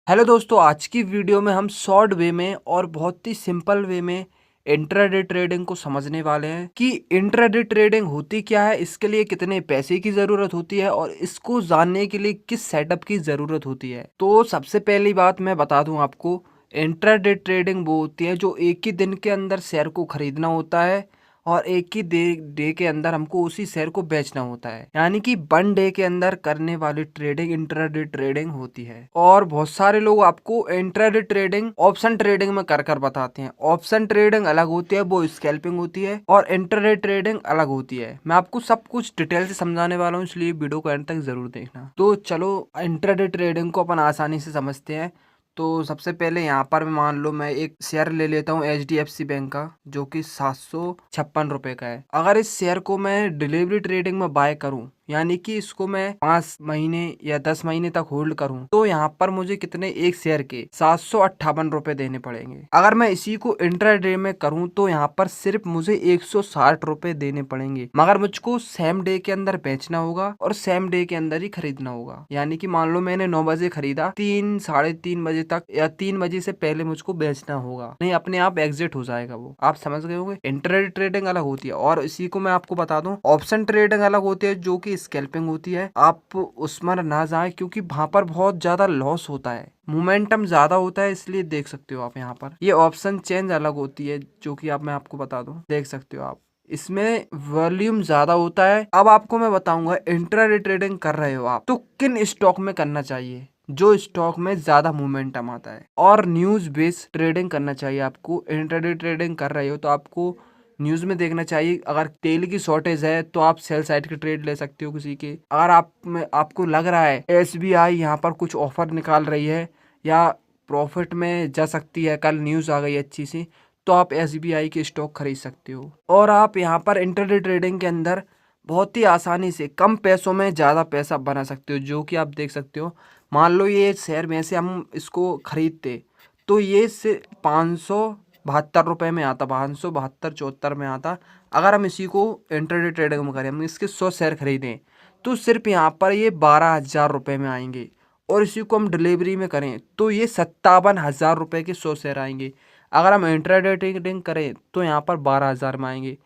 Hello दोस्तों, आज की वीडियो में हम शॉर्ट वे में और बहुत ही सिंपल वे में इंट्राडे ट्रेडिंग को समझने वाले हैं कि इंट्राडे ट्रेडिंग होती क्या है, इसके लिए कितने पैसे की ज़रूरत होती है और इसको जानने के लिए किस सेटअप की ज़रूरत होती है। तो सबसे पहली बात मैं बता दूं आपको, इंट्राडे ट्रेडिंग वो होती है जो एक ही दिन के अंदर शेयर को खरीदना होता है और एक ही डे के अंदर हमको उसी शेयर को बेचना होता है, यानी कि वन डे के अंदर करने वाली ट्रेडिंग इंट्राडे ट्रेडिंग होती है। और बहुत सारे लोग आपको इंट्राडे ट्रेडिंग ऑप्शन ट्रेडिंग में कर कर बताते हैं। ऑप्शन ट्रेडिंग अलग होती है, वो स्कैल्पिंग होती है, और इंट्राडे ट्रेडिंग अलग होती है। मैं आपको सब कुछ डिटेल से समझाने वाला हूँ, इसलिए वीडियो को एंड तक जरूर देखना। तो चलो इंट्राडे ट्रेडिंग को अपन आसानी से समझते हैं। तो सबसे पहले यहाँ पर मान लो मैं एक शेयर ले लेता हूँ HDFC बैंक का, जो कि 756 रुपए का है। अगर इस शेयर को मैं डिलीवरी ट्रेडिंग में बाय करूँ, यानी कि इसको मैं 5 महीने या 10 महीने तक होल्ड करूं, तो यहाँ पर मुझे कितने एक शेयर के 758 रुपए देने पड़ेंगे। अगर मैं इसी को इंट्राडे में करूं तो यहाँ पर सिर्फ मुझे 160 रुपए देने पड़ेंगे, मगर मुझको सेम डे के अंदर बेचना होगा और सेम डे के अंदर ही खरीदना होगा। यानी कि मान लो मैंने 9 बजे खरीदा, 3 साढ़े 3 बजे तक या 3 बजे से पहले मुझको बेचना होगा, नहीं अपने आप एग्जिट हो जाएगा वो। आप समझ गए होंगे। इंट्राडे ट्रेडिंग अलग होती है, और इसी को मैं आपको बता दूं, ऑप्शन ट्रेडिंग अलग होती है जो कि स्कैल्पिंग होती है। आप उसमें ना जाए, क्योंकि वहां पर बहुत ज्यादा लॉस होता है, मोमेंटम ज्यादा होता है, इसलिए देख सकते हो आप यहाँ पर ये ऑप्शन चेंज अलग होती है, जो कि आप मैं आपको बता दूं, देख सकते हो आप इसमें वॉल्यूम ज्यादा होता है। अब आपको मैं बताऊंगा, इंट्राडे ट्रेडिंग कर रहे हो आप तो किन स्टॉक में करना चाहिए, जो स्टॉक में ज्यादा मोमेंटम आता है, और न्यूज बेस्ड ट्रेडिंग करना चाहिए आपको। इंट्राडे ट्रेडिंग कर रहे हो तो आपको न्यूज में देखना चाहिए। अगर तेल की शॉर्टेज है तो आप सेल साइड के ट्रेड ले सकते हो किसी के। अगर आपको लग रहा है SBI यहाँ पर कुछ ऑफर निकाल रही है या प्रॉफिट में जा सकती है, कल न्यूज आ गई अच्छी सी, तो आप SBI के स्टॉक खरीद सकते हो। और आप यहाँ पर इंट्राडे ट्रेडिंग के अंदर बहुत ही आसानी से कम पैसों में ज़्यादा पैसा बना सकते हो, जो कि आप देख सकते हो। मान लो ये शेयर में से हम इसको खरीदते तो ये से 572 रुपये में आता, 572-74 में आता। अगर हम इसी को इंट्राडे ट्रेडिंग में करें, हम इसके 100 शेयर खरीदें, तो सिर्फ यहाँ पर ये 12,000 रुपये में आएंगे। और इसी को हम डिलीवरी में करें तो ये 57,000 रुपये के 100 शेयर आएंगे। अगर हम इंट्राडे ट्रेडिंग करें तो यहाँ पर 12,000 में आएंगे।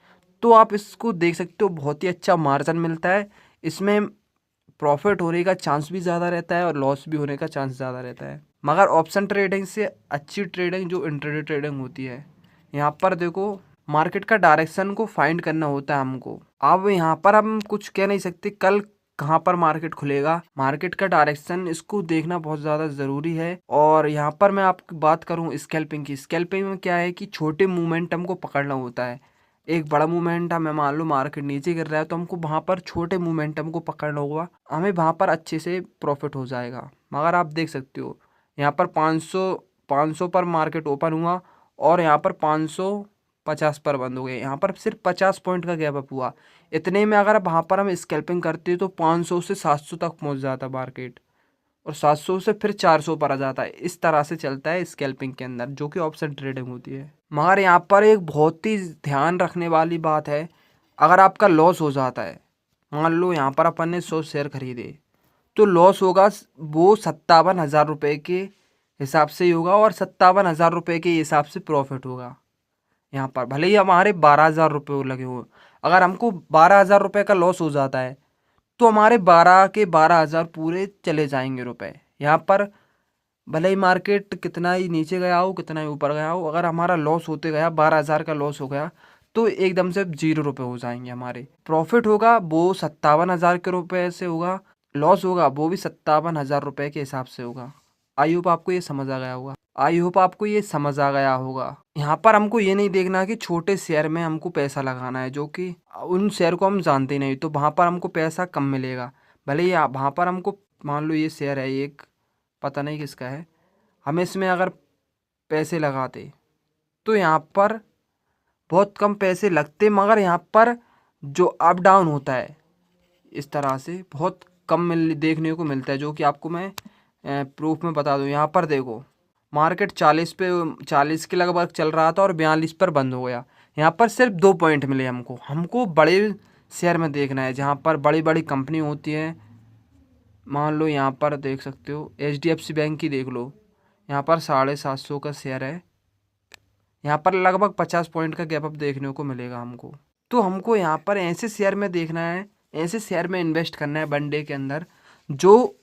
तो आप इसको देख सकते हो, बहुत ही अच्छा मार्जिन मिलता है इसमें। प्रॉफिट होने का चांस भी ज़्यादा रहता है और लॉस भी होने का चांस ज़्यादा रहता है। मगर ऑप्शन ट्रेडिंग से अच्छी ट्रेडिंग जो इंट्राडे ट्रेडिंग होती है, यहाँ पर देखो, मार्केट का डायरेक्शन को फाइंड करना होता है हमको। अब यहाँ पर हम कुछ कह नहीं सकते कल कहाँ पर मार्केट खुलेगा। मार्केट का डायरेक्शन इसको देखना बहुत ज़्यादा ज़रूरी है। और यहाँ पर मैं आपकी बात करूँ स्कैल्पिंग की, स्कैल्पिंग में क्या है कि छोटे मोमेंटम को पकड़ना होता है। एक बड़ा मोमेंटम है, मान लो मार्केट नीचे गिर रहा है, तो हमको वहां पर छोटे मोमेंटम को पकड़ना होगा, हमें वहां पर अच्छे से प्रॉफिट हो जाएगा। मगर आप देख सकते हो यहाँ पर 500 पर मार्केट ओपन हुआ और यहाँ पर 550 पर बंद हो गए। यहाँ पर सिर्फ 50 पॉइंट का गैप अप हुआ। इतने में अगर वहां पर हम स्कैल्पिंग करते तो 500 से 700 तक पहुंच जाता मार्केट, और 700 से फिर 400 पर आ जाता है। इस तरह से चलता है स्कैल्पिंग के अंदर, जो कि ऑप्शन ट्रेडिंग होती है। मगर यहाँ पर एक बहुत ही ध्यान रखने वाली बात है, अगर आपका लॉस हो जाता है, मान लो यहाँ पर अपन ने 100 शेयर खरीदे, तो लॉस होगा वो 57,000 रुपये के हिसाब से ही होगा, और 57,000 रुपये के हिसाब से प्रॉफिट होगा। यहाँ पर भले ही हमारे 12,000 रुपये लगे हो, अगर हमको 12,000 रुपये का लॉस हो जाता है तो हमारे 12 के 12,000 पूरे चले जाएंगे रुपए। यहाँ पर भले ही मार्केट कितना ही नीचे गया हो कितना ही ऊपर गया हो, अगर हमारा लॉस होते गया, 12,000 का लॉस हो गया, तो एकदम से 0 रुपये हो जाएंगे हमारे। प्रॉफिट होगा वो 57,000 के रुपए से होगा, लॉस होगा वो भी 57,000 रुपये के हिसाब से होगा। आई होप आपको ये समझ आ गया होगा। यहाँ पर हमको ये नहीं देखना कि छोटे शेयर में हमको पैसा लगाना है, जो कि उन शेयर को हम जानते ही नहीं, तो वहाँ पर हमको पैसा कम मिलेगा। भले ही वहाँ पर हमको, मान लो ये शेयर है एक, पता नहीं किसका है, हम इसमें अगर पैसे लगाते तो यहाँ पर बहुत कम पैसे लगते, मगर यहाँ पर जो अप डाउन होता है इस तरह से बहुत कम देखने को मिलता है, जो कि आपको मैं प्रूफ में बता दूँ। यहाँ पर देखो, मार्केट 40 के लगभग चल रहा था और 42 पर बंद हो गया। यहाँ पर सिर्फ 2 पॉइंट मिले हमको। हमको बड़े शेयर में देखना है, जहाँ पर बड़ी बड़ी कंपनी होती है। मान लो यहाँ पर देख सकते हो HDFC बैंक की देख लो, यहाँ पर 750 का शेयर है। यहाँ पर लगभग 50 पॉइंट का गैप अप देखने को मिलेगा हमको। तो हमको यहाँ पर ऐसे शेयर में देखना है, ऐसे शेयर में इन्वेस्ट करना है वन डे के अंदर जो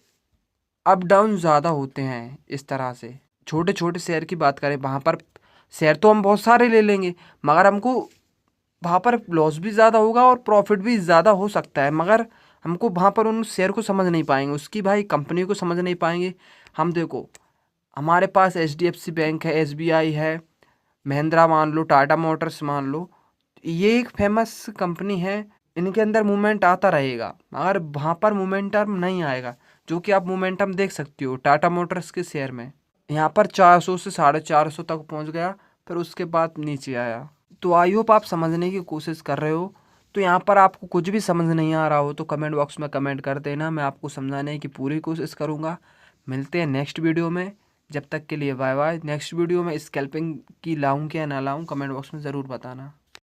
अप डाउन ज़्यादा होते हैं। इस तरह से छोटे छोटे शेयर की बात करें, वहाँ पर शेयर तो हम बहुत सारे ले लेंगे, मगर हमको वहाँ पर लॉस भी ज़्यादा होगा और प्रॉफिट भी ज़्यादा हो सकता है, मगर हमको वहाँ पर उन शेयर को समझ नहीं पाएंगे, उसकी भाई कंपनी को समझ नहीं पाएंगे हम। देखो हमारे पास HDFC बैंक है, SBI है, महिंद्रा मान लो, टाटा मोटर्स मान लो, ये एक फेमस कंपनी है, इनके अंदर मूवमेंट आता रहेगा, मगर वहाँ पर मोमेंटम नहीं आएगा। जो कि आप मोमेंटम देख सकते हो टाटा मोटर्स के शेयर में, यहाँ पर 400 से 450 तक पहुँच गया, फिर उसके बाद नीचे आया। तो आई होप आप समझने की कोशिश कर रहे हो। तो यहाँ पर आपको कुछ भी समझ नहीं आ रहा हो तो कमेंट बॉक्स में कमेंट कर देना, मैं आपको समझाने की पूरी कोशिश करूँगा। मिलते हैं नेक्स्ट वीडियो में, जब तक के लिए बाय बाय। नेक्स्ट वीडियो में स्कैल्पिंग की लाऊं क्या ना लाऊं, कमेंट बॉक्स में ज़रूर बताना।